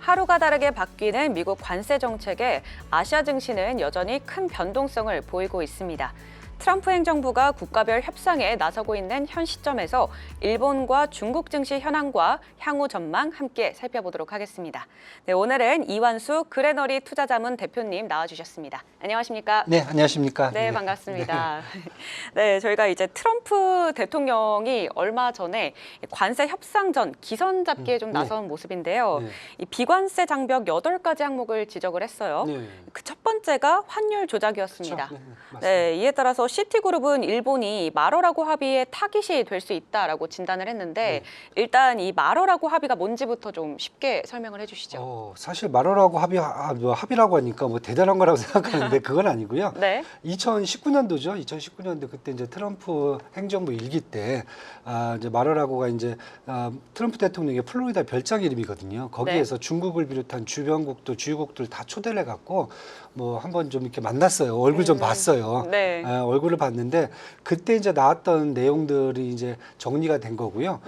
하루가 다르게 바뀌는 미국 관세 정책에 아시아 증시는 여전히 큰 변동성을 보이고 있습니다. 트럼프 행정부가 국가별 협상에 나서고 있는 현 시점에서 일본과 중국 증시 현황과 향후 전망 함께 살펴보도록 하겠습니다. 네, 오늘은 이완수 그레너리 투자자문 대표님 나와주셨습니다. 안녕하십니까? 네, 안녕하십니까? 네, 반갑습니다. 네, 저희가 이제 트럼프 대통령이 얼마 전에 관세 협상 전 기선 잡기에 좀 나선 모습인데요. 네. 이 비관세 장벽 8가지 항목을 지적을 했어요. 네. 그 첫 번째가 환율 조작이었습니다. 그렇죠. 네, 맞습니다. 네, 이에 따라서 시티그룹은 일본이 마러라고 합의의 타깃이 될 수 있다라고 진단을 했는데 일단 이 마러라고 합의가 뭔지부터 좀 쉽게 설명을 해주시죠. 사실 마러라고 합의라고 하니까 뭐 대단한 거라고 생각하는데 그건 아니고요. 네. 2019년도죠. 2019년도 그때 이제 트럼프 행정부 일기 때 이제 마러라고가 이제 트럼프 대통령의 플로리다 별장 이름이거든요. 거기에서 중국을 비롯한 주변국들, 주요국들 다 초대를 해갖고 뭐 한번 좀 이렇게 만났어요. 얼굴 좀 봤어요. 네. 얼굴을 봤는데 그때 이제 나왔던 내용들이 이제 정리가 된 거고요.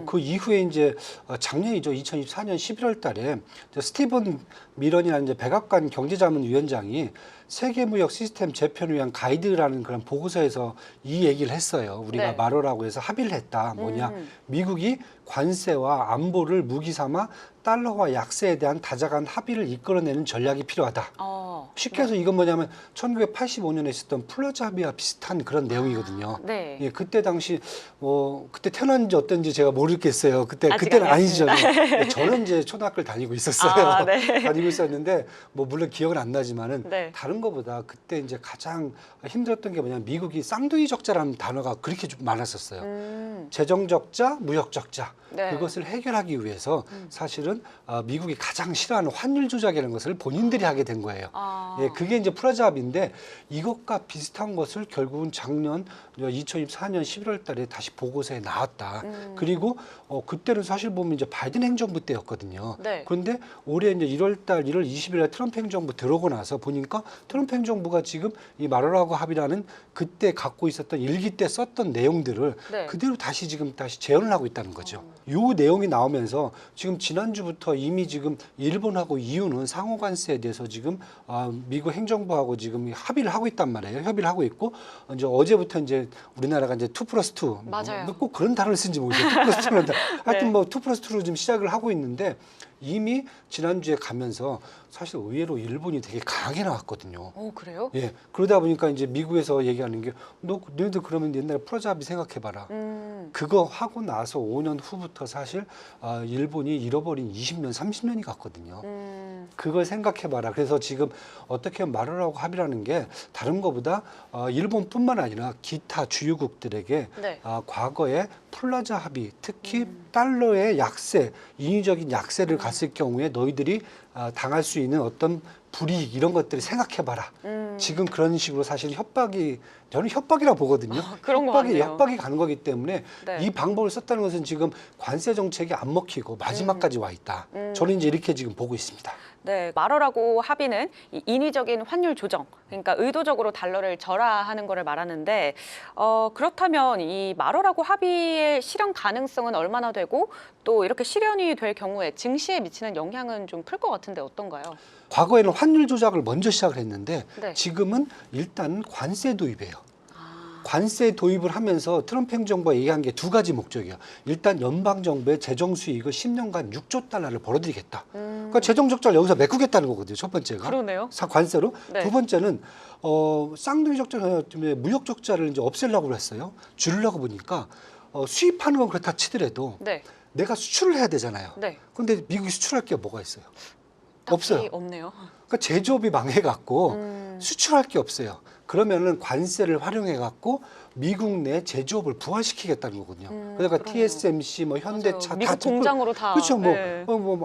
그 이후에 이제 작년이죠. 2024년 11월 달에 스티븐 미런이라는 이제 백악관 경제자문위원장이 세계무역 시스템 재편을 위한 가이드라는 그런 보고서에서 이 얘기를 했어요. 우리가 네. 마러라고 해서 합의를 했다. 뭐냐? 미국이 관세와 안보를 무기 삼아 달러화 약세에 대한 다자간 합의를 이끌어내는 전략이 필요하다. 쉽게 해서 이건 뭐냐면 1985년에 있었던 플러자 합의와 비슷한 그런 내용이거든요. 네. 예, 그때 당시 그때 태어난지 어떤지 제가 모르겠어요. 아직 그때는 아니죠. 아니었습니다. 네, 저는 이제 초등학교를 다니고 있었어요. 네. 다니고 있었는데 뭐 물론 기억은 안 나지만은 네. 다른 거보다 그때 이제 가장 힘들었던 게 뭐냐면 미국이 쌍둥이 적자라는 단어가 그렇게 좀 많았었어요. 재정 적자, 무역 적자. 네. 그것을 해결하기 위해서 사실은 미국이 가장 싫어하는 환율 조작이라는 것을 본인들이 하게 된 거예요. 예, 그게 이제 플러자 합의인데 이것과 비슷한 것을 결국은 작년 2024년 11월 달에 다시 보고서에 나왔다. 그리고 그때는 사실 보면 이제 바이든 행정부 때였거든요. 네. 그런데 올해 이제 1월 20일 날 트럼프 행정부 들어오고 나서 보니까 트럼프 행정부가 지금 이 마러라고 합의라는 그때 갖고 있었던 일기 때 썼던 내용들을 네. 그대로 다시 재현을 하고 있다는 거죠. 요 내용이 나오면서 지금 지난주부터 이미 지금 일본하고 EU는 상호 관세에 대해서 지금 미국 행정부하고 지금 합의를 하고 있단 말이에요. 협의를 하고 있고 이제 어제부터 이제 우리나라가 이제 2+2 맞아요. 꼭 그런 단어를 쓴지 모르겠어요. 2+2는 하여튼 네. 뭐 2+2로 지금 시작을 하고 있는데 이미 지난주에 가면서 사실 의외로 일본이 되게 강하게 나왔거든요. 그래요? 예, 그러다 보니까 이제 미국에서 얘기하는 게 너희들 그러면 옛날에 플러자 합의 생각해봐라. 그거 하고 나서 5년 후부터 사실 일본이 잃어버린 20년, 30년이 갔거든요. 그걸 생각해봐라. 그래서 지금 어떻게 하면 마러라고 합의라는 게 다른 것보다 일본뿐만 아니라 기타 주요국들에게 네. 과거에 플라자 합의, 특히 달러의 약세, 인위적인 약세를 갔을 경우에 너희들이 당할 수 있는 어떤 불이익 이런 것들을 생각해봐라. 지금 그런 식으로 사실 저는 협박이라고 보거든요. 그런 것 같네요. 협박이 가는 거기 때문에 네. 이 방법을 썼다는 것은 지금 관세 정책이 안 먹히고 마지막까지 와 있다. 저는 이제 이렇게 지금 보고 있습니다. 네, 마러라고 합의는 이 인위적인 환율 조정, 그러니까 의도적으로 달러를 절하하는 거를 말하는데 그렇다면 이 마러라고 합의의 실현 가능성은 얼마나 되고 또 이렇게 실현이 될 경우에 증시에 미치는 영향은 좀 클 것 같은데 어떤가요? 과거에는 환율 조작을 먼저 시작을 했는데 네. 지금은 일단 관세 도입이에요. 관세 도입을 하면서 트럼프 행정부가 얘기한 게 두 가지 목적이에요. 일단 연방정부의 재정 수익을 10년간 6조 달러를 벌어들이겠다. 그러니까 재정 적자를 여기서 메꾸겠다는 거거든요. 첫 번째가. 그러네요. 관세로. 네. 두 번째는 쌍둥이 적자 때문에 무역 적자를 이제 없애려고 했어요. 줄이려고 보니까 수입하는 건 그렇다 치더라도 네. 내가 수출을 해야 되잖아요. 네. 근데 미국이 수출할 게 뭐가 있어요? 딱히 없어요. 없네요. 그러니까 제조업이 망해갖고 수출할 게 없어요. 그러면은 관세를 활용해갖고 미국 내 제조업을 부활시키겠다는 거거든요. 그러니까 그러네요. TSMC, 뭐 현대차 맞아요. 미국 공장으로 다. 그렇죠. 네.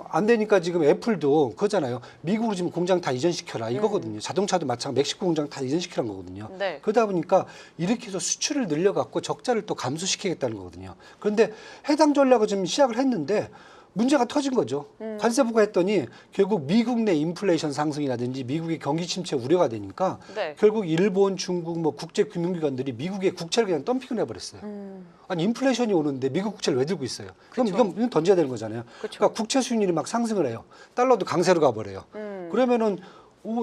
안 되니까 지금 애플도 그거잖아요. 미국으로 지금 공장 다 이전시켜라 이거거든요. 자동차도 마찬가지 멕시코 공장 다 이전시키라는 거거든요. 네. 그러다 보니까 이렇게 해서 수출을 늘려갖고 적자를 또 감소시키겠다는 거거든요. 그런데 해당 전략을 지금 시작을 했는데 문제가 터진 거죠. 관세 부과했더니 결국 미국 내 인플레이션 상승이라든지 미국의 경기 침체 우려가 되니까 네. 결국 일본, 중국 뭐 국제 금융기관들이 미국의 국채를 그냥 덤핑을 해버렸어요. 아니 인플레이션이 오는데 미국 국채를 왜 들고 있어요? 그럼 그쵸. 이건 던져야 되는 거잖아요. 그쵸. 그러니까 국채 수익률이 막 상승을 해요. 달러도 강세로 가버려요. 그러면은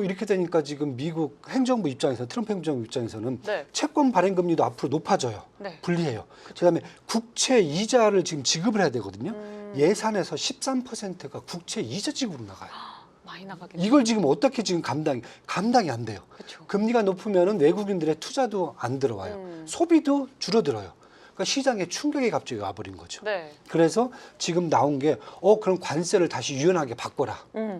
이렇게 되니까 지금 미국 행정부 입장에서 트럼프 행정부 입장에서는 네. 채권 발행 금리도 앞으로 높아져요. 네. 불리해요. 그다음에 국채 이자를 지금 지급을 해야 되거든요. 예산에서 13%가 국채 이자 지급으로 나가요. 많이 나가겠네요. 이걸 지금 어떻게 지금 감당이 안 돼요. 그쵸. 금리가 높으면은 외국인들의 투자도 안 들어와요. 소비도 줄어들어요. 그러니까 시장에 충격이 갑자기 와버린 거죠. 네. 그래서 지금 나온 게 그럼 관세를 다시 유연하게 바꿔라.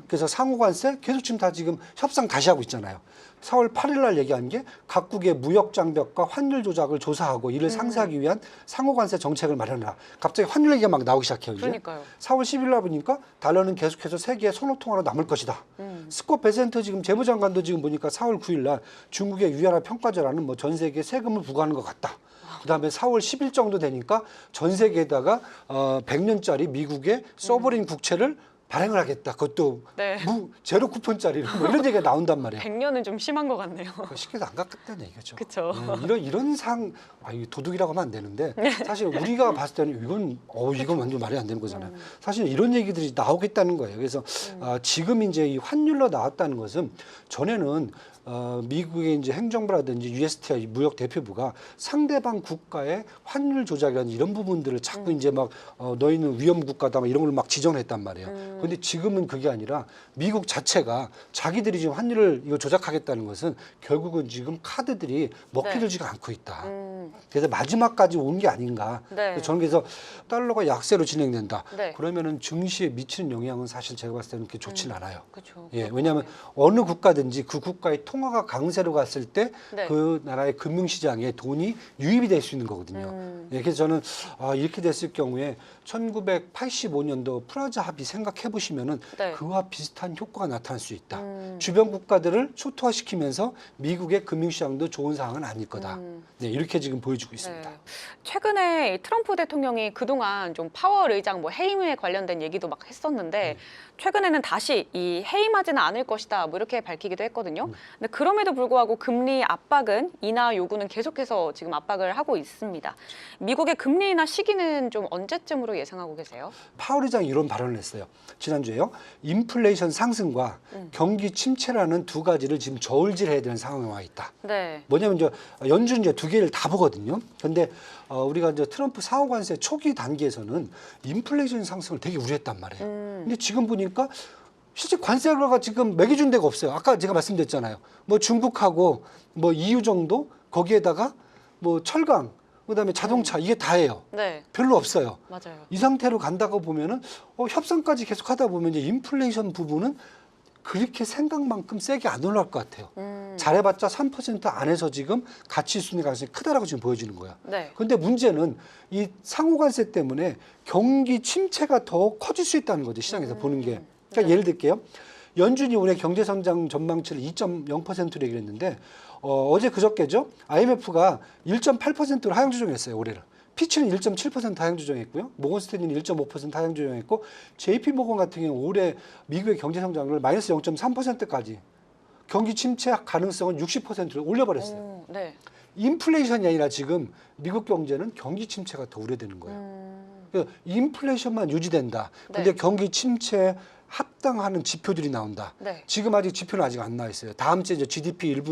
그래서 상호 관세 계속 지금 다 지금 협상 다시 하고 있잖아요. 4월 8일 날 얘기한 게 각국의 무역 장벽과 환율 조작을 조사하고 이를 상쇄하기 위한 상호 관세 정책을 마련하라. 갑자기 환율 얘기가 막 나오기 시작해요. 이제. 그러니까요. 4월 10일 날 보니까 달러는 계속해서 세계의 선호통화로 남을 것이다. 스콧 베센트 지금 재무장관도 지금 보니까 4월 9일 날 중국의 위안화 평가절하는 뭐 전 세계에 세금을 부과하는 것 같다. 그다음에 4월 10일 정도 되니까 전 세계에다가 100년짜리 미국의 서버린 국채를 발행을 하겠다. 그것도 네. 제로 쿠폰짜리로 뭐 이런 얘기가 나온단 말이에요. 100년은 좀 심한 것 같네요. 쉽게 안 갚겠다는 얘기죠. 그쵸. 이런 이거 도둑이라고 하면 안 되는데 사실 우리가 봤을 때는 이건 완전 말이 안 되는 거잖아요. 사실 이런 얘기들이 나오겠다는 거예요. 그래서 지금 이제 이 환율로 나왔다는 것은 전에는 미국의 이제 행정부라든지 USTI 무역 대표부가 상대방 국가의 환율 조작이라는 이런 부분들을 자꾸 이제 막 너희는 위험 국가다 막 이런 걸 막 지정했단 말이에요. 그런데 지금은 그게 아니라 미국 자체가 자기들이 지금 환율을 이거 조작하겠다는 것은 결국은 지금 카드들이 먹히 네. 들지가 않고 있다. 그래서 마지막까지 온 게 아닌가. 네. 그래서 저는 그래서 달러가 약세로 진행된다. 네. 그러면은 증시에 미치는 영향은 사실 제가 봤을 때는 그렇게 좋진 않아요. 그렇죠. 예, 왜냐하면 어느 국가든지 그 국가의 통화가 강세로 갔을 때 네. 그 나라의 금융시장에 돈이 유입이 될 수 있는 거거든요. 예, 그래서 저는 이렇게 됐을 경우에 1985년도 프라자 합의 생각해 보시면은 네. 그와 비슷한 효과가 나타날 수 있다. 주변 국가들을 초토화시키면서 미국의 금융시장도 좋은 상황은 아닐 거다. 네, 이렇게 지금 보여주고 있습니다. 네. 최근에 이 트럼프 대통령이 그동안 좀 파월 의장 뭐 해임에 관련된 얘기도 막 했었는데 최근에는 다시 이 해임하지는 않을 것이다 뭐 이렇게 밝히기도 했거든요. 근데 그럼에도 불구하고 금리 압박은 인하 요구는 계속해서 지금 압박을 하고 있습니다. 미국의 금리 인하 시기는 좀 언제쯤으로 예상하고 계세요? 파월 의장이 이런 발언을 했어요. 지난주에요. 인플레이션 상승과 경기 침체라는 두 가지를 지금 저울질해야 되는 상황에 와 있다. 네. 뭐냐면 이제 연준 이제 두 개를 다 보거든요. 근데 우리가 이제 트럼프 상호 관세 초기 단계에서는 인플레이션 상승을 되게 우려했단 말이에요. 근데 지금 보니까 실제 관세가 지금 매겨준 데가 없어요. 아까 제가 말씀드렸잖아요. 뭐 중국하고 뭐 EU 정도 거기에다가 뭐 철강 그다음에 자동차 이게 다예요. 네. 별로 없어요. 맞아요. 이 상태로 간다고 보면은 협상까지 계속 하다 보면 이제 인플레이션 부분은 그렇게 생각만큼 세게 안 올라갈 것 같아요. 잘해봤자 3% 안에서 지금 가치 순위 가능성이 크다라고 지금 보여지는 거야. 네. 그런데 문제는 이 상호관세 때문에 경기 침체가 더 커질 수 있다는 거죠. 시장에서 보는 게. 그러니까 예를 들게요. 연준이 올해 경제성장 전망치를 2.0%로 얘기를 했는데 어제 그저께죠. IMF가 1.8%로 하향 조정했어요. 올해를. 피치는 1.7% 하향 조정했고요. 모건 스탠리는 1.5% 하향 조정했고 JP 모건 같은 경우 올해 미국의 경제 성장을 마이너스 0.3%까지 경기 침체 가능성은 60%로 올려버렸어요. 네. 인플레이션이 아니라 지금 미국 경제는 경기 침체가 더 우려되는 거예요. 그러니까 인플레이션만 유지된다. 근데 네. 경기 침체 합당하는 지표들이 나온다. 네. 지금 아직 지표는 아직 안 나와 있어요. 다음 주에 이제 GDP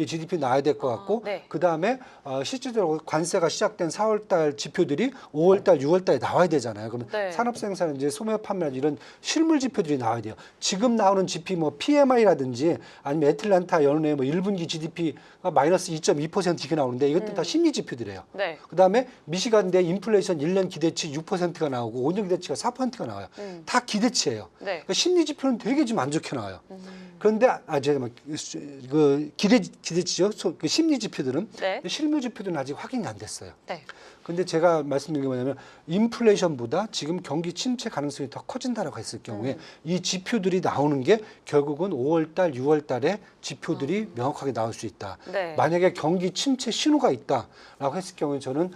GDP 나와야 될 것 같고, 네. 그 다음에 실질적으로 관세가 시작된 4월달 지표들이 5월달, 6월달에 나와야 되잖아요. 그러면 네. 산업생산, 이제 소매 판매 이런 실물 지표들이 나와야 돼요. 지금 나오는 지표 뭐 PMI라든지 아니면 애틀란타 연내 뭐 1분기 GDP가 마이너스 2.2% 이렇게 나오는데 이것도 다 심리 지표들이에요. 네. 그 다음에 미시간대 인플레이션 1년 기대치 6%가 나오고 5년 기대치가 4%가 나와요. 다 기대치예요. 네. 그러니까 심리 지표는 되게 지금 안 좋게 나와요. 그런데 제가 그 기대치죠. 그 심리 지표들은 네. 실물 지표들은 아직 확인이 안 됐어요. 네. 근데 제가 말씀드린 게 뭐냐면 인플레이션보다 지금 경기 침체 가능성이 더 커진다라고 했을 경우에 이 지표들이 나오는 게 결국은 5월달, 6월달에 지표들이 명확하게 나올 수 있다. 네. 만약에 경기 침체 신호가 있다라고 했을 경우에 저는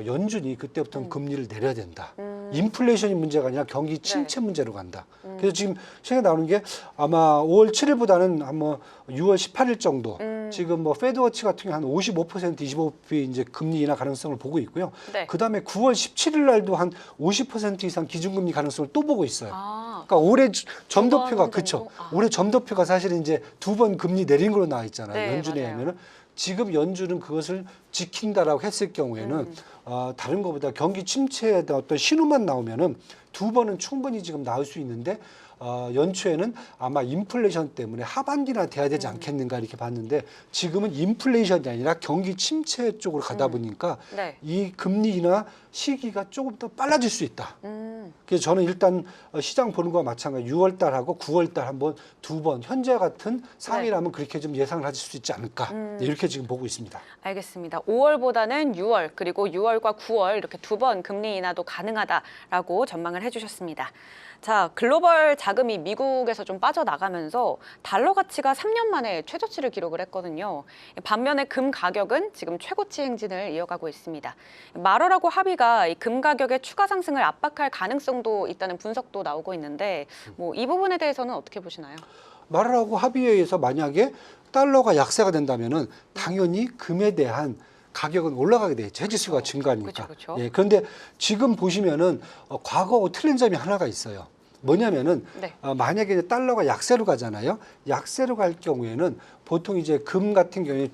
연준이 그때부터는 금리를 내려야 된다. 인플레이션이 문제가 아니라 경기 침체 문제로 간다. 그래서 지금 시간에 나오는 게 아마 5월 7일보다는 한뭐 6월 18일 정도 지금 뭐 페드워치 같은 경우 한 55% 25% 이제 금리 인하 가능성을 보고 있고요. 네. 그다음에 9월 17일 날도 한 50% 이상 기준금리 가능성을 또 보고 있어요. 아, 그러니까 올해 두 점도표가 번 그쵸. 정도? 아. 올해 점도표가 사실은 이제 2번 금리 내린 걸로 나와 있잖아요. 네, 연준에 맞아요. 하면은 지금 연준은 그것을 지킨다라고 했을 경우에는 다른 것보다 경기 침체에 대한 어떤 신호만 나오면은 2번은 충분히 지금 나올 수 있는데 연초에는 아마 인플레이션 때문에 하반기나 돼야 되지 않겠는가 이렇게 봤는데 지금은 인플레이션이 아니라 경기 침체 쪽으로 가다 보니까 네. 이 금리 인하 시기가 조금 더 빨라질 수 있다. 음, 그래서 저는 일단 시장 보는 거와 마찬가지 6월 달하고 9월 달 한번 2번 현재 같은 상황이라면 그렇게 좀 예상을 하실 수 있지 않을까 이렇게 지금 보고 있습니다. 알겠습니다. 5월보다는 6월 그리고 6월과 9월 이렇게 2번 금리 인하도 가능하다라고 전망을 해주셨습니다. 자, 글로벌 자금이 미국에서 좀 빠져나가면서 달러 가치가 3년 만에 최저치를 기록을 했거든요. 반면에 금 가격은 지금 최고치 행진을 이어가고 있습니다. 마럴하고 합의가 이 금 가격의 추가 상승을 압박할 가능성도 있다는 분석도 나오고 있는데 뭐 이 부분에 대해서는 어떻게 보시나요? 말하고 합의에 의해서 만약에 달러가 약세가 된다면은 당연히 금에 대한 가격은 올라가게 되죠. 해지수가 증가하니까. 그쵸. 예, 그런데 지금 보시면은 과거 틀린 점이 하나가 있어요. 뭐냐면은 네. 만약에 이제 달러가 약세로 가잖아요. 약세로 갈 경우에는 보통 이제 금 같은 경우에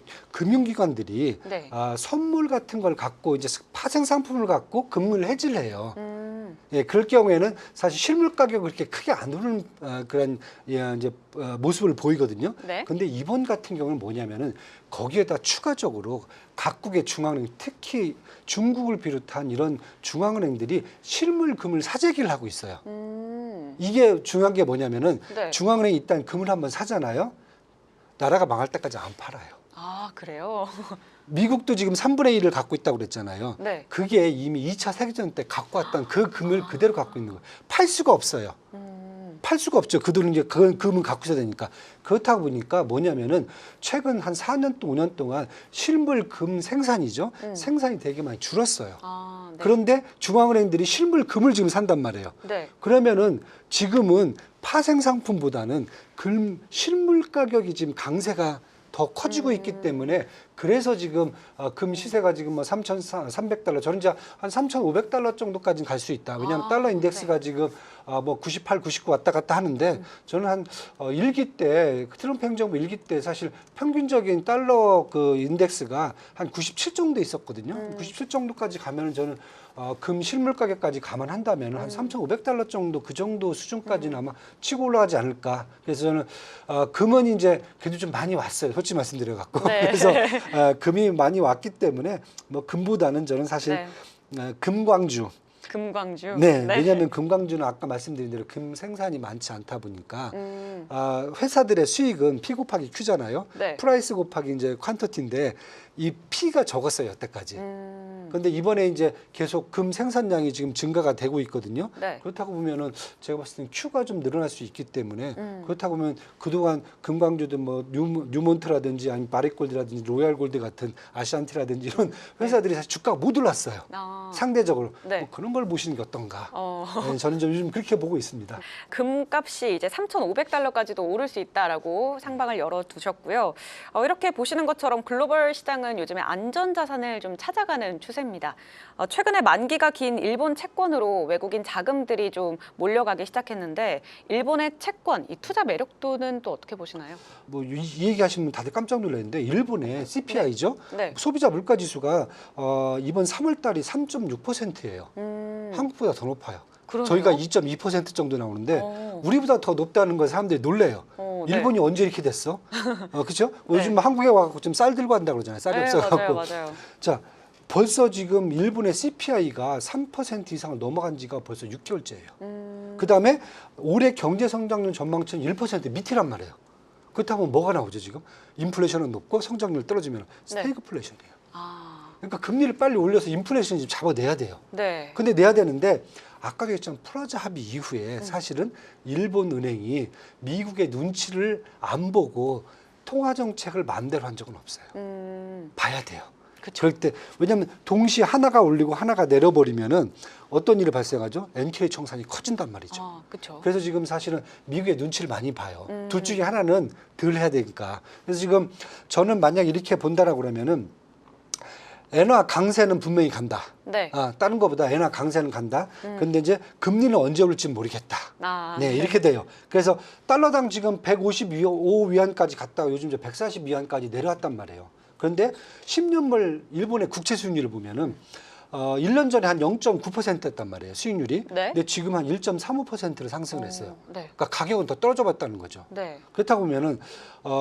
금융기관들이 네. 선물 같은 걸 갖고 이제 파생 상품을 갖고 금을 해지를 해요. 예, 그럴 경우에는 사실 실물 가격을 그렇게 크게 안 오르는 그런 이제 모습을 보이거든요. 네. 근데 이번 같은 경우는 뭐냐면은 거기에다 추가적으로 각국의 중앙은행, 특히 중국을 비롯한 이런 중앙은행들이 실물 금을 사재기를 하고 있어요. 이게 중요한 게 뭐냐면은 네. 중앙은행이 일단 금을 한번 사잖아요. 나라가 망할 때까지 안 팔아요. 아, 그래요? 미국도 지금 3분의 1을 갖고 있다고 그랬잖아요. 네. 그게 이미 2차 세계대전 때 갖고 왔던 그 금을 그대로 갖고 있는 거예요. 팔 수가 없어요. 팔 수가 없죠. 그 돈은 이제 그 금을 갖고 있어야 되니까. 그렇다고 보니까 뭐냐면은 최근 한 4년 또 5년 동안 실물 금 생산이죠. 생산이 되게 많이 줄었어요. 아, 네. 그런데 중앙은행들이 실물 금을 지금 산단 말이에요. 네. 그러면은 지금은 파생 상품보다는 금 실물 가격이 지금 강세가 더 커지고 있기 때문에 그래서 지금 금 시세가 지금 뭐 3,300달러 저는 이제 한 3,500달러 정도까지는 갈 수 있다. 왜냐하면 달러 인덱스가 지금 뭐 98, 99 왔다 갔다 하는데 저는 한 일기 때 트럼프 행정부 일기 때 사실 평균적인 달러 그 인덱스가 한 97 정도 있었거든요. 97 정도까지 가면은 저는 금 실물 가격까지 감안한다면 한 3,500달러 정도 그 정도 수준까지는 아마 치고 올라가지 않을까. 그래서 저는 금은 이제 그래도 좀 많이 왔어요. 솔직히 말씀드려 갖고. 네. 그래서 금이 많이 왔기 때문에 뭐 금보다는 저는 사실 금광주. 금광주. 네, 왜냐하면 금광주는 아까 말씀드린 대로 금 생산이 많지 않다 보니까 회사들의 수익은 P 곱하기 Q잖아요. 네. 프라이스 곱하기 이제 퀀터티인데 이 P가 적었어요 여태까지. 그런데 이번에 이제 계속 금 생산량이 지금 증가가 되고 있거든요. 네. 그렇다고 보면은 제가 봤을 때는 Q가 좀 늘어날 수 있기 때문에 그렇다고 보면 그동안 금광주든 뭐 뉴몬트라든지 아니면 바리골드라든지 로얄골드 같은 아시안티라든지 이런 회사들이 사실 주가가 못 올랐어요. 아, 상대적으로 네. 뭐 그런 걸 보시는 게 어떤가. 어. 네, 저는 좀 요즘 그렇게 보고 있습니다. 금값이 이제 3,500달러까지도 오를 수 있다라고 상방을 열어두셨고요. 이렇게 보시는 것처럼 글로벌 시장은 요즘에 안전자산을 좀 찾아가는 추세입니다. 최근에 만기가 긴 일본 채권으로 외국인 자금들이 좀 몰려가기 시작했는데 일본의 채권, 이 투자 매력도는 또 어떻게 보시나요? 뭐 이 얘기하시면 다들 깜짝 놀랐는데 일본의 CPI죠. 네. 소비자 물가 지수가 이번 3월 달이 3.6%예요. 한국보다 더 높아요. 그러네요. 저희가 2.2% 정도 나오는데 어. 우리보다 더 높다는 걸 사람들이 놀래요. 네. 일본이 언제 이렇게 됐어? 그렇죠? 네. 요즘 한국에 와서 좀 쌀 들고 간다 그러잖아요. 쌀이 네, 없어갖고. 맞아요. 자, 벌써 지금 일본의 CPI가 3% 이상을 넘어간 지가 벌써 6개월째예요. 그다음에 올해 경제 성장률 전망치는 1% 밑이란 말이에요. 그렇다면 뭐가 나오죠 지금? 인플레이션은 높고 성장률 떨어지면 스태그플레이션이에요. 아, 그러니까 금리를 빨리 올려서 인플레이션 좀 잡아내야 돼요. 네. 근데 내야 되는데 아까도 했지만 프라자 합의 이후에 사실은 일본 은행이 미국의 눈치를 안 보고 통화 정책을 마음대로 한 적은 없어요. 봐야 돼요. 그쵸. 그럴 때 왜냐하면 동시에 하나가 올리고 하나가 내려버리면은 어떤 일이 발생하죠? NTA 청산이 커진단 말이죠. 아, 그렇죠. 그래서 지금 사실은 미국의 눈치를 많이 봐요. 둘 중에 하나는 덜 해야 되니까. 그래서 지금 저는 만약 이렇게 본다라고 그러면은 엔화 강세는 분명히 간다. 네. 다른 것보다 엔화 강세는 간다. 근데 이제 금리는 언제 올지 모르겠다. 아, 네, 이렇게 돼요. 그래서 달러당 지금 155위안까지 갔다가 요즘 이제 140위안까지 내려왔단 말이에요. 그런데 10년물 일본의 국채 수익률을 보면은 1년 전에 한 0.9%였단 말이에요, 수익률이. 네. 근데 지금 한 1.35%로 상승을 했어요. 네. 그러니까 가격은 더 떨어져 봤다는 거죠. 네. 그렇다 보면은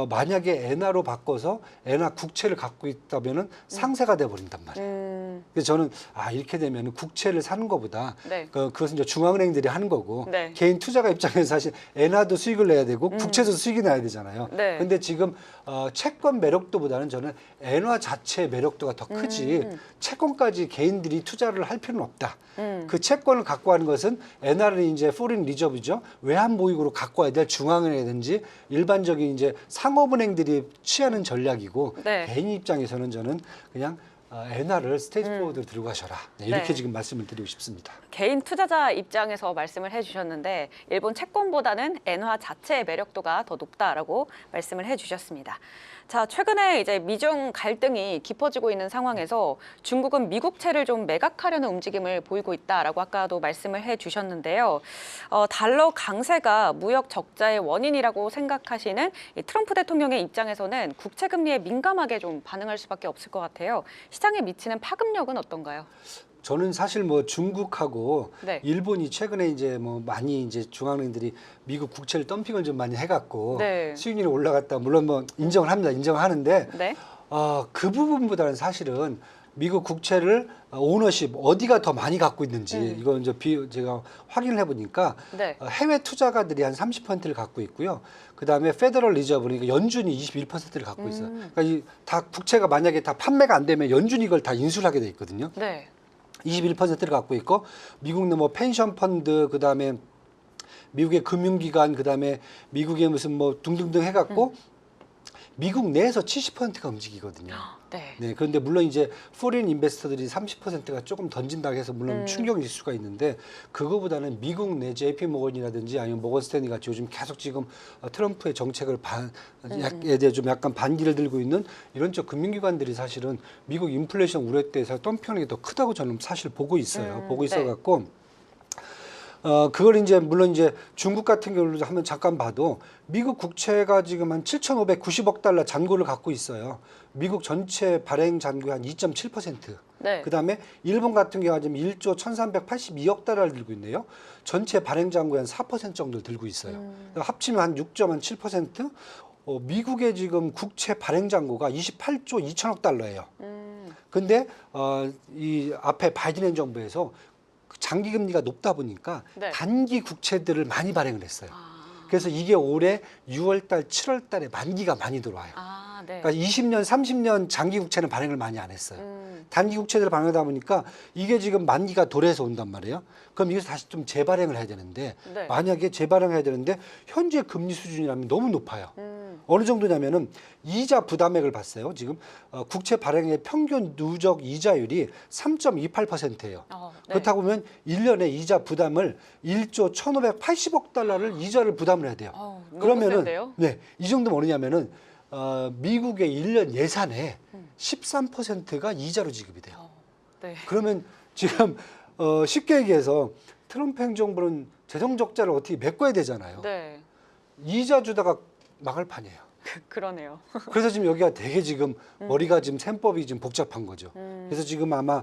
만약에 엔화로 바꿔서 엔화 국채를 갖고 있다면은 상세가 돼 버린단 말이에요. 그래서 저는 이렇게 되면은 국채를 사는 것보다 네. 그것은 이제 중앙은행들이 하는 거고 네. 개인 투자가 입장에서 사실 엔화도 수익을 내야 되고 국채도 수익이 나야 되잖아요. 네. 근데 지금 채권 매력도보다는 저는 엔화 자체의 매력도가 더 크지 채권까지 개인들이 투자를 할 필요는 없다. 그 채권을 갖고 하는 것은 엔화를 이제 포린 리저브죠. 외환 보유고로 갖고 와야 될 중앙은행이든지 일반적인 이제 상업은행들이 취하는 전략이고 네. 개인 입장에서는 저는 그냥 엔화를 스테이트포워드로 들고 가셔라. 네, 이렇게 네. 지금 말씀을 드리고 싶습니다. 개인 투자자 입장에서 말씀을 해주셨는데 일본 채권보다는 엔화 자체의 매력도가 더 높다라고 말씀을 해주셨습니다. 자, 최근에 이제 미중 갈등이 깊어지고 있는 상황에서 중국은 미국채를 좀 매각하려는 움직임을 보이고 있다라고 아까도 말씀을 해주셨는데요. 달러 강세가 무역 적자의 원인이라고 생각하시는 이 트럼프 대통령의 입장에서는 국채 금리에 민감하게 좀 반응할 수밖에 없을 것 같아요. 시장에 미치는 파급력은 어떤가요? 저는 사실 뭐 중국하고 네. 일본이 최근에 이제 뭐 많이 이제 중앙은행들이 미국 국채를 덤핑을 좀 많이 해갖고 네. 수익률이 올라갔다. 물론 뭐 인정을 합니다. 인정을 하는데 네. 그 부분보다는 사실은 미국 국채를 오너십 어디가 더 많이 갖고 있는지 이거 이제 제가 확인을 해보니까 네. 해외 투자가들이 한 30%를 갖고 있고요. 그 다음에 페더럴 리저브 그러니까 연준이 21%를 갖고 있어요. 그러니까 다 국채가 만약에 다 판매가 안 되면 연준이 이걸 다 인수를 하게 돼 있거든요. 네. 21%를 갖고 있고 미국 내 뭐 펜션 펀드 그다음에 미국의 금융기관 그다음에 미국의 무슨 뭐 등등등 해갖고 미국 내에서 70%가 움직이거든요. 네. 네, 그런데 물론 이제 포린 인베스터들이 30%가 조금 던진다고 해서 물론 충격일 수가 있는데 그거보다는 미국 내 JP 모건이라든지 아니면 모건 스탠리 같이 요즘 계속 지금 트럼프의 정책을 에 대해 좀 약간 반기를 들고 있는 이런 쪽 금융기관들이 사실은 미국 인플레이션 우려 때에서 덤핑하는 게 더 크다고 저는 사실 보고 있어요. 보고 있어 갖고 그걸 이제 물론 이제 중국 같은 경우로 한번 잠깐 봐도 미국 국채가 지금 한 7,590억 달러 잔고를 갖고 있어요. 미국 전체 발행 잔고의 한 2.7%. 네. 그다음에 일본 같은 경우가 지금 1조 1,382억 달러를 들고 있네요. 전체 발행 잔고의 한 4% 정도 들고 있어요. 합치면 한 6.7%. 미국의 지금 국채 발행 잔고가 28조 2천억 달러예요. 근데 이 앞에 바이든 행정부에서 장기 금리가 높다 보니까 네. 단기 국채들을 많이 발행을 했어요. 그래서 이게 올해 6월 달, 7월 달에 만기가 많이 들어와요. 네. 그러니까 20년, 30년 장기 국채는 발행을 많이 안 했어요. 단기 국채들을 발행하다 보니까 이게 지금 만기가 도래해서 온단 말이에요. 그럼 이것을 다시 좀 재발행을 해야 되는데 네. 만약에 재발행해야 되는데 현재 금리 수준이라면 너무 높아요. 어느 정도냐면은 이자 부담액을 봤어요. 지금 국채 발행의 평균 누적 이자율이 3.28%예요. 네. 그렇다고 보면 1년에 이자 부담을 1조 1,580억 달러를 이자를 부담을 해야 돼요. 너무 그러면은 센데요? 네, 이 정도면 어느냐면은 미국의 1년 예산의 13%가 이자로 지급이 돼요. 네. 그러면 지금 쉽게 얘기해서 트럼프 행정부는 재정 적자를 어떻게 메꿔야 되잖아요. 네. 이자 주다가 망할 판이에요. 그러네요. 그래서 지금 여기가 되게 지금 머리가 지금 셈법이 지금 복잡한 거죠. 그래서 지금 아마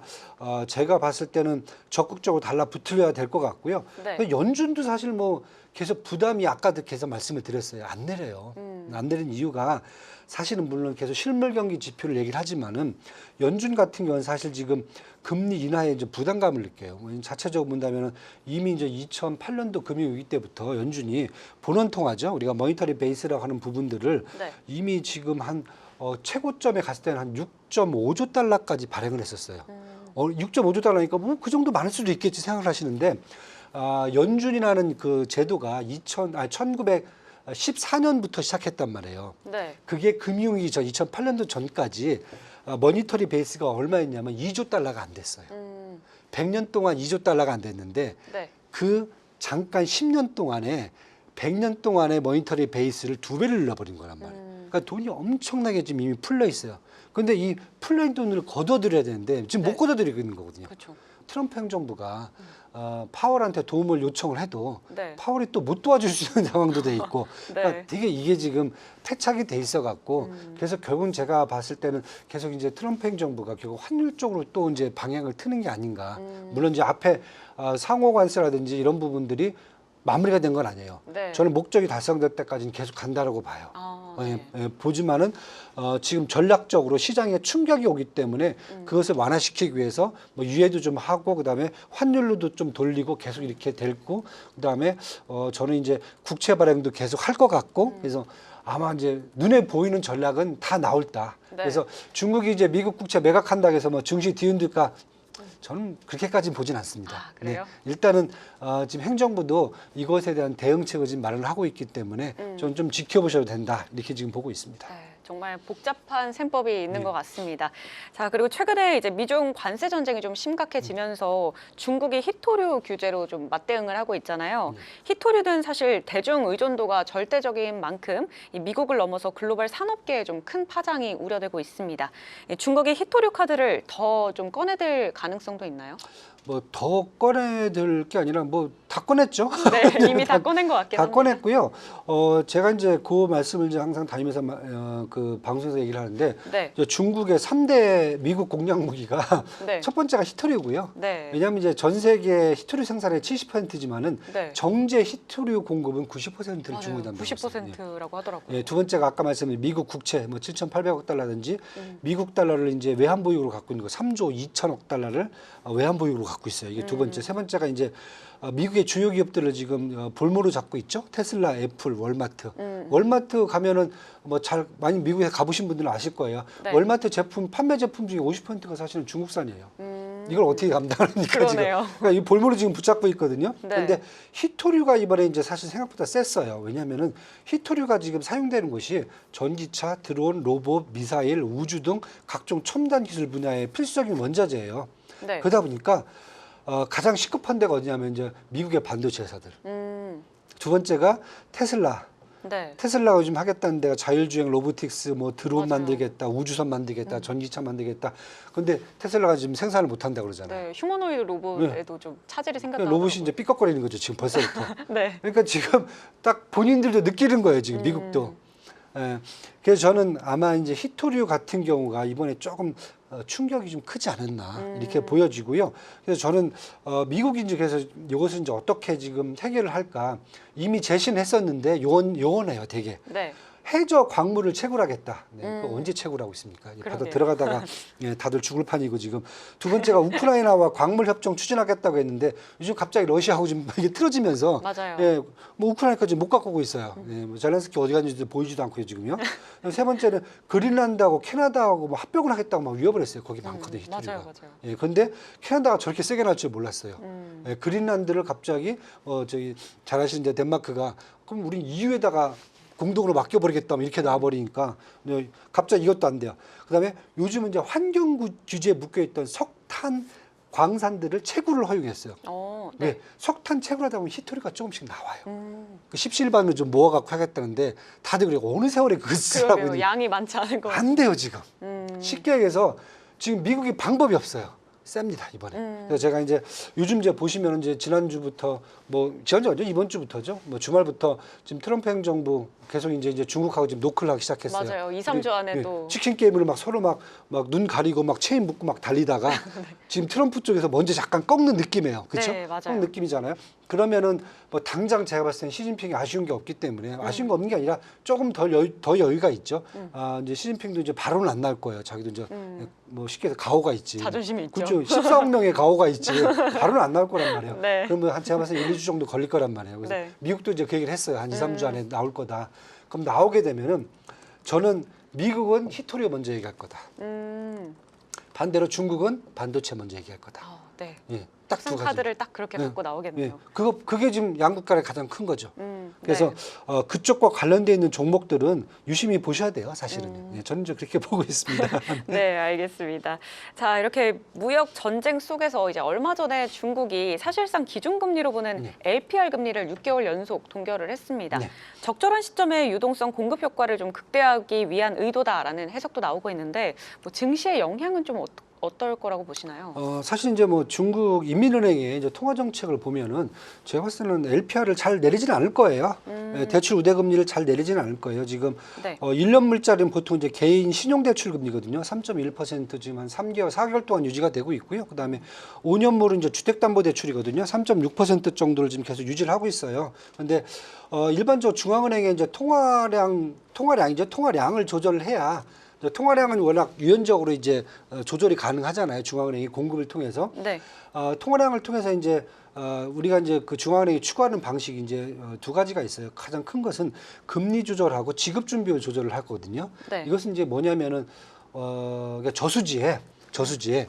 제가 봤을 때는 적극적으로 달라붙으려야 될 것 같고요. 네. 연준도 사실 뭐 계속 부담이 아까도 계속 말씀을 드렸어요. 안 내려요. 안 내리는 이유가 사실은 물론 계속 실물 경기 지표를 얘기를 하지만은 연준 같은 경우는 사실 지금 금리 인하에 이제 부담감을 느껴요. 자체적으로 본다면은 이미 이제 2008년도 금융위기 때부터 연준이 본원 통화죠. 우리가 모니터리 베이스라고 하는 부분들을 네. 이미 지금 한 최고점에 갔을 때는 한 6.5조 달러까지 발행을 했었어요. 6.5조 달러니까 뭐 그 정도 많을 수도 있겠지 생각을 하시는데 연준이라는 그 제도가 1914년부터 시작했단 말이에요. 네. 그게 금융위기 전 2008년도 전까지 머니터리 베이스가 얼마였냐면 2조 달러가 안 됐어요. 100년 동안 2조 달러가 안 됐는데 네. 그 잠깐 10년 동안에 100년 동안의 머니터리 베이스를 2배를 늘려버린 거란 말이에요. 그러니까 돈이 엄청나게 지금 이미 풀려 있어요. 근데 이 풀려 있는 돈을 걷어들여야 되는데 지금 네. 못 걷어들이고 있는 거거든요. 그렇죠. 트럼프 행정부가 파월한테 도움을 요청을 해도 네. 파월이 또 못 도와줄 수 있는 상황도 돼 있고 네. 그러니까 되게 이게 지금 태착이 돼 있어 갖고 그래서 결국은 제가 봤을 때는 계속 이제 트럼프 행정부가 결국 환율 쪽으로 또 이제 방향을 트는 게 아닌가. 물론 이제 앞에 상호 관세라든지 이런 부분들이 마무리가 된 건 아니에요. 네. 저는 목적이 달성될 때까지는 계속 간다라고 봐요. 네. 보지만은 지금 전략적으로 시장에 충격이 오기 때문에 그것을 완화시키기 위해서 뭐 유예도 좀 하고 그다음에 환율로도 좀 돌리고 계속 이렇게 될고 그다음에 저는 이제 국채 발행도 계속 할 것 같고 그래서 아마 이제 눈에 보이는 전략은 다 나올다. 네. 그래서 중국이 이제 미국 국채 매각한다고 해서 뭐 증시 뒤흔들까? 저는 그렇게까지는 보진 않습니다. 그래요? 일단은 지금 행정부도 이것에 대한 대응책을 지금 마련을 하고 있기 때문에 저는 좀 지켜보셔도 된다 이렇게 지금 보고 있습니다. 네, 정말 복잡한 셈법이 있는 것 같습니다. 자, 그리고 최근에 이제 미중 관세 전쟁이 좀 심각해지면서 중국이 히토류 규제로 좀 맞대응을 하고 있잖아요. 히토류는 사실 대중 의존도가 절대적인 만큼 이 미국을 넘어서 글로벌 산업계에 좀 큰 파장이 우려되고 있습니다. 중국이 히토류 카드를 더 좀 꺼내들 가능성도 있나요? 뭐 더 꺼내들 게 아니라 뭐 다 꺼냈죠. 네, 이미 다 꺼낸 것 같긴 다 합니다. 꺼냈고요. 제가 이제 그 말씀을 이제 항상 다니면서 그 방송에서 얘기를 하는데 네. 이제 중국의 3대 미국 공략 무기가 네. 첫 번째가 히토류고요. 네. 왜냐하면 이제 전 세계 히토류 생산의 70%지만은 네. 정제 히토류 공급은 90%를 맞아요. 중국이 담당하고 있어요. 90%라고 하더라고요. 예, 두 번째가 아까 말씀드린 미국 국채 뭐 7,800억 달러든지 미국 달러를 이제 외환 보유로 갖고 있는 거 3조 2천억 달러를 외환 보유로 갖고 있어요. 이게 두 번째. 세 번째가 이제 미국의 주요 기업들을 지금 볼모로 잡고 있죠. 테슬라, 애플, 월마트. 월마트 가면은 뭐 잘 많이 미국에 가보신 분들은 아실 거예요. 네. 월마트 제품 판매 제품 중에 50%가 사실은 중국산이에요. 이걸 어떻게 감당하니까 그러네요. 지금 그러니까 이 볼모로 지금 붙잡고 있거든요. 네. 그런데 히토류가 이번에 이제 사실 생각보다 셌어요. 왜냐하면은 히토류가 지금 사용되는 것이 전기차, 드론, 로봇, 미사일, 우주 등 각종 첨단 기술 분야의 필수적인 원자재예요. 네. 그러다 보니까 가장 시급한 데가 어디냐면 이제 미국의 반도체 회사들. 두 번째가 테슬라. 네. 테슬라가 요즘 하겠다는 데가 자율주행 로보틱스, 뭐 드론 맞아요. 만들겠다, 우주선 만들겠다, 전기차 만들겠다. 근데 테슬라가 지금 생산을 못 한다고 그러잖아요. 네, 휴머노이드 로봇에도 좀 차질이 생겼다고 로봇이 이제 삐걱거리는 거죠, 지금 벌써부터. 네. 그러니까 지금 딱 본인들도 느끼는 거예요, 지금 미국도. 예. 그래서 저는 아마 이제 히토류 같은 경우가 이번에 조금 충격이 좀 크지 않았나 이렇게 보여지고요. 그래서 저는 미국이 이제 그래서 이것을 이제 어떻게 지금 해결을 할까 이미 제시는 했었는데 요원해요, 되게. 네. 해저 광물을 채굴하겠다. 네, 그거 언제 채굴하고 있습니까? 바다 그러게요. 들어가다가 예, 다들 죽을 판이고 지금. 두 번째가 우크라이나와 광물 협정 추진하겠다고 했는데 요즘 갑자기 러시아하고 좀 이게 틀어지면서 맞아요. 예, 뭐 우크라이나까지 못 갖고 오고 있어요. 예, 뭐 젤렌스키 어디 갔는지 보이지도 않고요 지금요. 세 번째는 그린란드하고 캐나다하고 뭐 합병을 하겠다고 막 위협을 했어요. 거기 많거든요 히토류가. 맞아요, 맞아요. 예, 그런데 캐나다가 저렇게 세게 날 줄 몰랐어요. 예, 그린란드를 갑자기 저기 잘 아시는 이제 덴마크가 그럼 우린 EU에다가 공동으로 맡겨버리겠다 이렇게 나와버리니까 갑자기 이것도 안 돼요. 그다음에 요즘은 이제 환경 규제에 묶여있던 석탄 광산들을 채굴을 허용했어요. 네. 네, 석탄 채굴하다 보면 히토류가 조금씩 나와요. 그 십시일반을 좀 모아갖고 하겠다는데 다들 그래요. 어느 세월에 그걸 쓰라고 그러게요. 있니? 양이 많지 않은 것 같아요. 안 돼요 지금. 쉽게 얘기해서 지금 미국이 방법이 없어요. 셉니다 이번에. 그래서 제가 이제 요즘 이제 보시면 이제 지난주부터 뭐 지난주 아니죠 이번 주부터죠. 뭐 주말부터 지금 트럼프 행정부 계속 이제 중국하고 지금 노크를 하기 시작했어요. 맞아요. 2, 3주 안에도. 치킨 게임으로 막 서로 막 눈 가리고 막 체인 묶고 막 달리다가 지금 트럼프 쪽에서 먼저 잠깐 꺾는 느낌이에요. 그렇죠? 네, 맞아요. 꺾는 느낌이잖아요. 그러면은 뭐 당장 제가 봤을 때는 시진핑이 아쉬운 게 없기 때문에 아쉬운 거 없는 게 아니라 조금 더 여유가 있죠. 이제 시진핑도 이제 바로는 안 나올 거예요. 자기도 이제 뭐 쉽게 해서 가오가 있지. 자존심이 있죠. 그렇죠. 14억 명의 가오가 있지. 바로는 안 나올 거란 말이에요. 네. 그러면 한 제가 봤을 때 1, 2주 정도 걸릴 거란 말이에요. 그래서 네. 미국도 이제 그 얘기를 했어요. 한 2, 3주 안에 나올 거다. 그럼 나오게 되면은 저는 미국은 히토류 먼저 얘기할 거다. 반대로 중국은 반도체 먼저 얘기할 거다. 네. 예. 딱 두 무슨 가지. 카드를 딱 그렇게 네. 갖고 예, 나오겠네요. 그게 지금 양극 간의 가장 큰 거죠. 그래서 네. 그쪽과 관련돼 있는 종목들은 유심히 보셔야 돼요, 사실은. 예, 저는 좀 그렇게 보고 있습니다. 네, 알겠습니다. 자, 이렇게 무역 전쟁 속에서 이제 얼마 전에 중국이 사실상 기준금리로 보는 네. LPR 금리를 6개월 연속 동결을 했습니다. 네. 적절한 시점에 유동성 공급 효과를 좀 극대화하기 위한 의도다라는 해석도 나오고 있는데 뭐 증시의 영향은 좀 어떨 거라고 보시나요? 사실 이제 뭐 중국 인민은행의 이제 통화 정책을 보면은 제가 봤을 때는 LPR을 잘 내리지는 않을 거예요. 예, 대출 우대 금리를 잘 내리지는 않을 거예요. 지금 네. 1년 물자리는 보통 이제 개인 신용 대출 금리거든요. 3.1% 지금 한 3개월, 4개월 동안 유지가 되고 있고요. 그다음에 5년물은 이제 주택담보대출이거든요. 3.6% 정도를 지금 계속 유지를 하고 있어요. 그런데 일반적으로 중앙은행의 이제 통화량을 조절을 해야 통화량은 워낙 유연적으로 이제 조절이 가능하잖아요. 중앙은행이 공급을 통해서. 네. 통화량을 통해서 이제 우리가 이제 그 중앙은행이 추구하는 방식이 이제 두 가지가 있어요. 가장 큰 것은 금리 조절하고 지급 준비율 조절을 하거든요. 네. 이것은 이제 뭐냐면은 그러니까 저수지에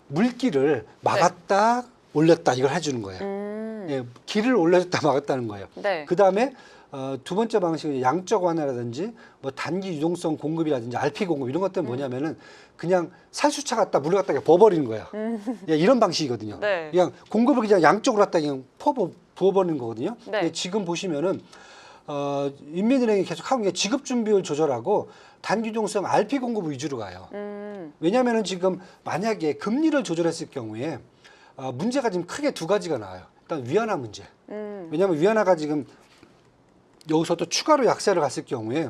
물길을 막았다 올렸다 이걸 해주는 거예요. 예, 길을 올려줬다 막았다는 거예요. 네. 그 다음에 두 번째 방식은 양적 완화라든지 뭐 단기 유동성 공급이라든지 RP 공급 이런 것들은 뭐냐면은 그냥 살수차 갖다 물을 갖다 버버리는 거예요. 예, 이런 방식이거든요. 네. 그냥 공급을 그냥 양쪽으로 갖다 그냥 부어버리는 거거든요. 네. 근데 지금 보시면은 인민은행이 계속 하고 있는 게 지급 준비율 조절하고 단기 유동성 RP 공급 위주로 가요. 왜냐하면은 지금 만약에 금리를 조절했을 경우에 문제가 지금 크게 두 가지가 나와요. 일단 위안화 문제. 왜냐하면 위안화가 지금 여기서 또 추가로 약세를 갔을 경우에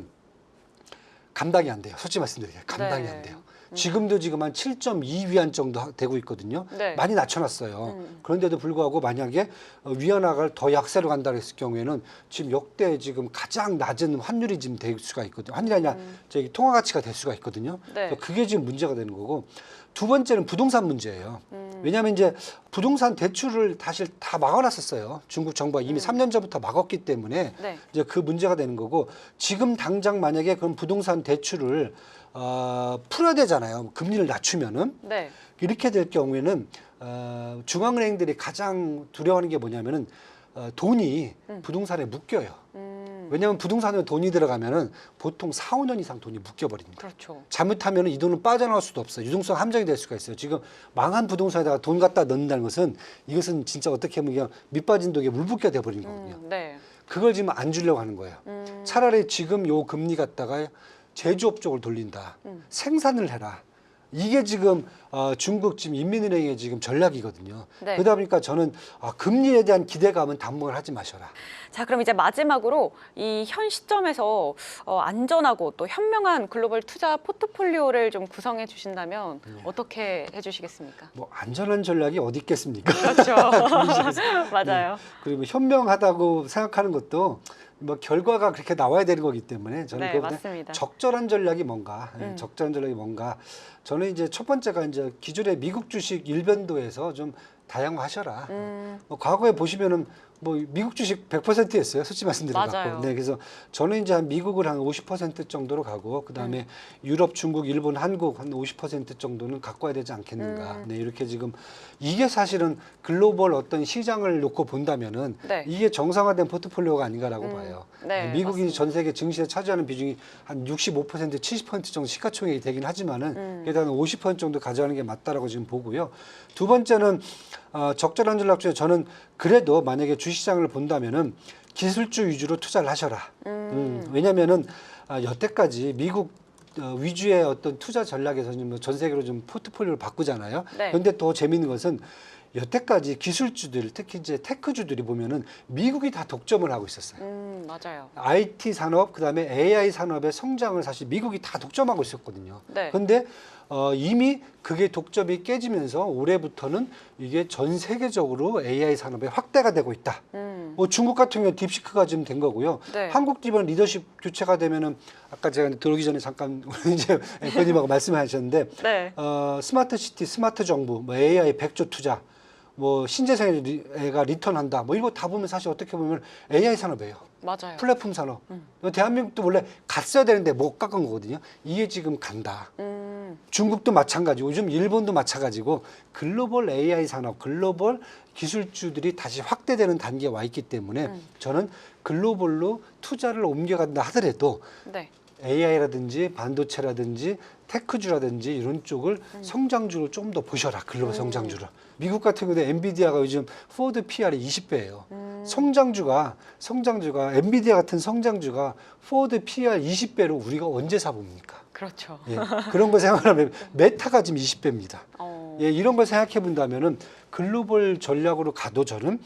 감당이 안 돼요. 솔직히 말씀드릴게요. 감당이 네. 안 돼요. 지금도 지금 한 7.2위안 정도 되고 있거든요. 네. 많이 낮춰놨어요. 그런데도 불구하고 만약에 위안화가 더 약세로 간다 했을 경우에는 지금 역대 지금 가장 낮은 환율이 지금 될 수가 있거든요. 환율이 아니라 저기 통화 가치가 될 수가 있거든요. 네. 그래서 그게 지금 문제가 되는 거고 두 번째는 부동산 문제예요. 왜냐하면 이제 부동산 대출을 사실 다 막아놨었어요. 중국 정부가 이미 3년 전부터 막았기 때문에 네. 이제 그 문제가 되는 거고 지금 당장 만약에 그런 부동산 대출을 풀어야 되잖아요. 금리를 낮추면은 네. 이렇게 될 경우에는 중앙은행들이 가장 두려워하는 게 뭐냐면은 돈이 부동산에 묶여요. 왜냐하면 부동산에 돈이 들어가면은 보통 4, 5년 이상 돈이 묶여버립니다. 그렇죠. 잘못하면 이 돈은 빠져나올 수도 없어요. 유동성 함정이 될 수가 있어요. 지금 망한 부동산에다가 돈 갖다 넣는다는 것은 이것은 진짜 어떻게 보면 그냥 밑빠진 독에 물 붓기가 돼버린 거거든요. 네. 그걸 지금 안 주려고 하는 거예요. 차라리 지금 요 금리 갖다가 제조업 쪽을 돌린다. 생산을 해라. 이게 지금 중국 지금 인민은행의 지금 전략이거든요. 네. 그러다 보니까 저는 금리에 대한 기대감은 당분간 하지 마셔라. 자, 그럼 이제 마지막으로 이 현 시점에서 안전하고 또 현명한 글로벌 투자 포트폴리오를 좀 구성해 주신다면 어떻게 해주시겠습니까? 뭐 안전한 전략이 어디 있겠습니까? 그렇죠. 맞아요. 그리고 현명하다고 생각하는 것도 뭐 결과가 그렇게 나와야 되는 거기 때문에 저는 네, 그거보다 맞습니다. 적절한 전략이 뭔가, 적절한 전략이 뭔가. 저는 이제 첫 번째가 이제 기존의 미국 주식 일변도에서 좀 다양화하셔라. 뭐 과거에 보시면은 뭐 미국 주식 100%였어요. 솔직히 말씀드리면. 맞아요. 네, 그래서 저는 이제 한 미국을 한 50% 정도로 가고 그다음에 유럽, 중국, 일본, 한국 한 50% 정도는 갖고 와야 되지 않겠는가. 네, 이렇게 지금 이게 사실은 글로벌 어떤 시장을 놓고 본다면은 네. 이게 정상화된 포트폴리오가 아닌가라고 봐요. 네, 미국이 맞습니다. 전 세계 증시에 차지하는 비중이 한 65%, 70% 정도 시가총액이 되긴 하지만은 일단 50% 정도 가져가는 게 맞다라고 지금 보고요. 두 번째는 적절한 전략 중에 저는 그래도 만약에 주시장을 본다면은 기술주 위주로 투자를 하셔라. 왜냐면은 여태까지 미국 위주의 어떤 투자 전략에서 전 세계로 좀 포트폴리오를 바꾸잖아요. 네. 그런데 더 재미있는 것은 여태까지 기술주들, 특히 이제 테크주들이 보면은 미국이 다 독점을 하고 있었어요. 맞아요. IT 산업, 그다음에 AI 산업의 성장을 사실 미국이 다 독점하고 있었거든요. 네. 그런데 이미 그게 독점이 깨지면서 올해부터는 이게 전 세계적으로 AI 산업의 확대가 되고 있다. 뭐 중국 같은 경우 딥시크가 지금 된 거고요. 네. 한국도 이번 리더십 교체가 되면은 아까 제가 들어오기 전에 잠깐 이제 앵커님하고 말씀하셨는데 네. 스마트 시티, 스마트 정부, 뭐 AI 100조 투자, 뭐 신재생에가 리턴한다. 뭐 이거 다 보면 사실 어떻게 보면 AI 산업이에요. 맞아요. 플랫폼 산업. 대한민국도 원래 갔어야 되는데 못 깎은 거거든요. 이게 지금 간다. 중국도 마찬가지고 요즘 일본도 마찬가지고 글로벌 AI 산업, 글로벌 기술주들이 다시 확대되는 단계에 와 있기 때문에 저는 글로벌로 투자를 옮겨간다 하더라도 네. AI라든지 반도체라든지 테크주라든지 이런 쪽을 성장주를 좀 더 보셔라. 글로벌 성장주를. 미국 같은 경우도 엔비디아가 요즘 포워드 PR이 20배예요. 성장주가 엔비디아 같은 성장주가 포워드 PR 20배로 우리가 언제 사봅니까? 그렇죠. 예, 그런 거 생각하면 메타가 지금 20배입니다. 예, 이런 걸 생각해 본다면은 글로벌 전략으로 가도 저는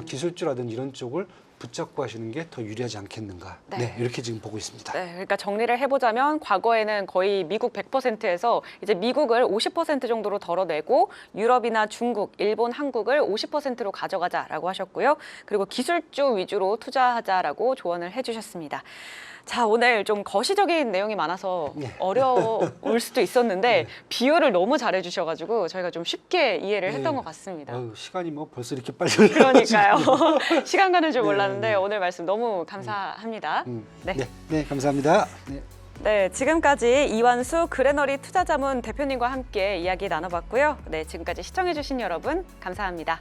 기술주라든지 이런 쪽을 붙잡고 하시는 게 더 유리하지 않겠는가. 네. 네, 이렇게 지금 보고 있습니다. 네, 그러니까 정리를 해보자면 과거에는 거의 미국 100%에서 이제 미국을 50% 정도로 덜어내고 유럽이나 중국, 일본, 한국을 50%로 가져가자라고 하셨고요. 그리고 기술주 위주로 투자하자라고 조언을 해주셨습니다. 자, 오늘 좀 거시적인 내용이 많아서 어려울 수도 있었는데 비유를 너무 잘해주셔가지고 저희가 좀 쉽게 이해를 했던 것 같습니다. 시간이 뭐 벌써 이렇게 빨리 흘러가지고. 그러니까요. 시간 가는 줄 몰랐는데 네. 오늘 말씀 너무 감사합니다. 네. 네, 감사합니다. 네. 네, 지금까지 이완수 그레너리 투자자문 대표님과 함께 이야기 나눠봤고요. 네, 지금까지 시청해주신 여러분 감사합니다.